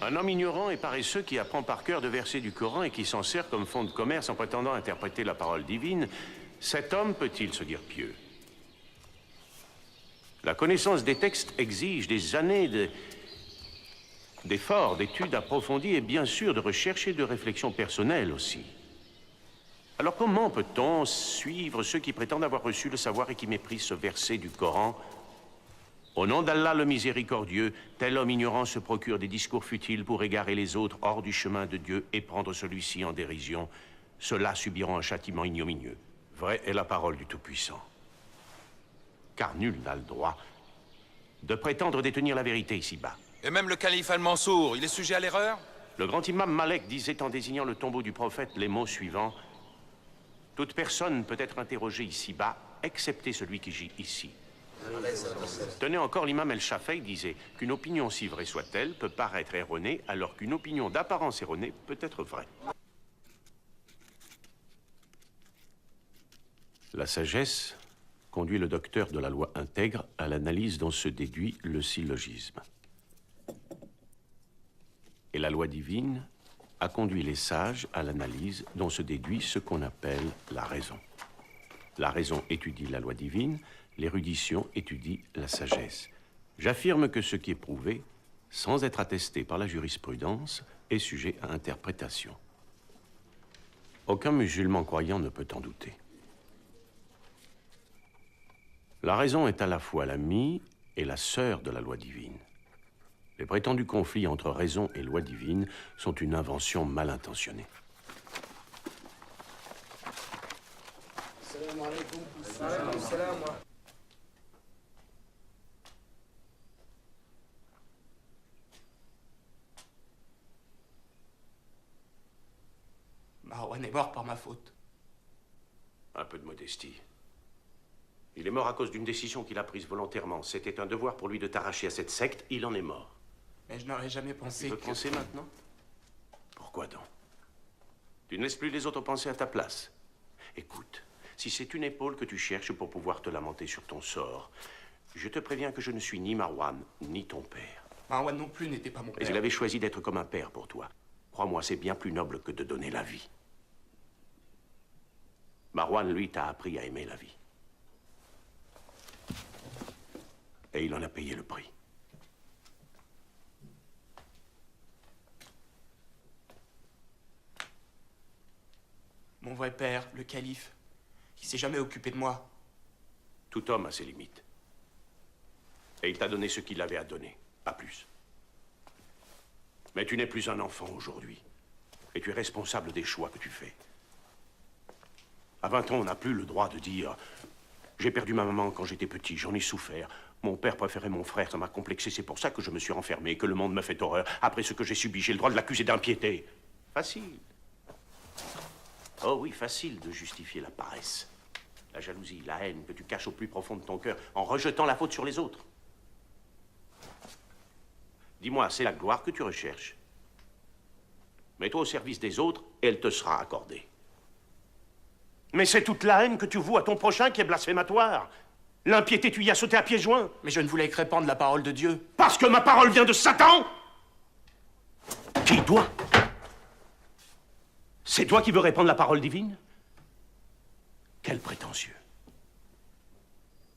Un homme ignorant et paresseux qui apprend par cœur de versets du Coran et qui s'en sert comme fonds de commerce en prétendant interpréter la parole divine, cet homme peut-il se dire pieux? La connaissance des textes exige des années d'efforts, d'études approfondies et bien sûr de recherche et de réflexion personnelle aussi. Alors comment peut-on suivre ceux qui prétendent avoir reçu le savoir et qui méprisent ce verset du Coran? Au nom d'Allah le miséricordieux, tel homme ignorant se procure des discours futiles pour égarer les autres hors du chemin de Dieu et prendre celui-ci en dérision. Ceux-là subiront un châtiment ignominieux. Vraie est la parole du Tout-Puissant. Car nul n'a le droit de prétendre détenir la vérité ici-bas. Et même le calife Al-Mansour, il est sujet à l'erreur? Le grand imam Malek disait en désignant le tombeau du prophète les mots suivants: « Toute personne peut être interrogée ici-bas, excepté celui qui gît ici. » Tenez encore, l'imam El-Shafi'i disait qu'une opinion, si vraie soit-elle, peut paraître erronée, alors qu'une opinion d'apparence erronée peut être vraie. La sagesse conduit le docteur de la loi intègre à l'analyse dont se déduit le syllogisme. Et la loi divine a conduit les sages à l'analyse dont se déduit ce qu'on appelle la raison. La raison étudie la loi divine, l'érudition étudie la sagesse. J'affirme que ce qui est prouvé, sans être attesté par la jurisprudence, est sujet à interprétation. Aucun musulman croyant ne peut en douter. La raison est à la fois l'amie et la sœur de la loi divine. Les prétendus conflits entre raison et loi divine sont une invention mal intentionnée. Salam alaikum. Salam salam. Marwan est mort par ma faute. Un peu de modestie. Il est mort à cause d'une décision qu'il a prise volontairement. C'était un devoir pour lui de t'arracher à cette secte. Il en est mort. Mais je n'aurais jamais pensé Tu veux penser maintenant? Pourquoi donc? Tu ne laisses plus les autres penser à ta place. Écoute, si c'est une épaule que tu cherches pour pouvoir te lamenter sur ton sort, je te préviens que je ne suis ni Marwan, ni ton père. Marwan non plus n'était pas mon père. Mais il avait choisi d'être comme un père pour toi. Crois-moi, c'est bien plus noble que de donner la vie. Marwan, lui, t'a appris à aimer la vie. Et il en a payé le prix. Mon vrai père, le calife, il s'est jamais occupé de moi. Tout homme a ses limites. Et il t'a donné ce qu'il avait à donner, pas plus. Mais tu n'es plus un enfant aujourd'hui. Et tu es responsable des choix que tu fais. À 20 ans, on n'a plus le droit de dire « J'ai perdu ma maman quand j'étais petit, j'en ai souffert. Mon père préférait mon frère, ça m'a complexé. C'est pour ça que je me suis renfermé et que le monde me fait horreur. Après ce que j'ai subi, j'ai le droit de l'accuser d'impiété. » Facile. Oh oui, facile de justifier la paresse, la jalousie, la haine que tu caches au plus profond de ton cœur en rejetant la faute sur les autres. Dis-moi, c'est la gloire que tu recherches. Mets-toi au service des autres et elle te sera accordée. Mais c'est toute la haine que tu voues à ton prochain qui est blasphématoire. L'impiété, tu y as sauté à pieds joints. Mais je ne voulais que répandre la parole de Dieu. Parce que ma parole vient de Satan? Qui, toi? C'est toi qui veux répandre la parole divine? Quel prétentieux.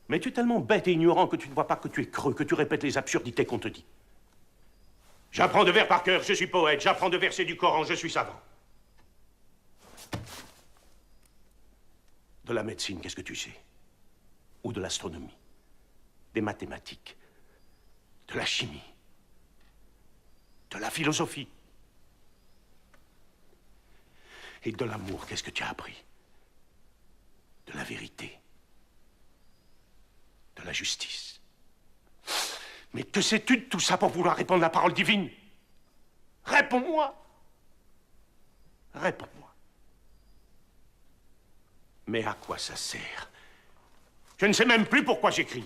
Mais tu es tellement bête et ignorant que tu ne vois pas que tu es creux, que tu répètes les absurdités qu'on te dit. J'apprends de vers par cœur, je suis poète. J'apprends de versets du Coran, je suis savant. De la médecine, qu'est-ce que tu sais? Ou de l'astronomie? Des mathématiques? De la chimie? De la philosophie? Et de l'amour, qu'est-ce que tu as appris? De la vérité? De la justice? Mais que sais-tu de tout ça pour vouloir répandre la parole divine? Réponds-moi! Réponds-moi. Mais à quoi ça sert? Je ne sais même plus pourquoi j'écris.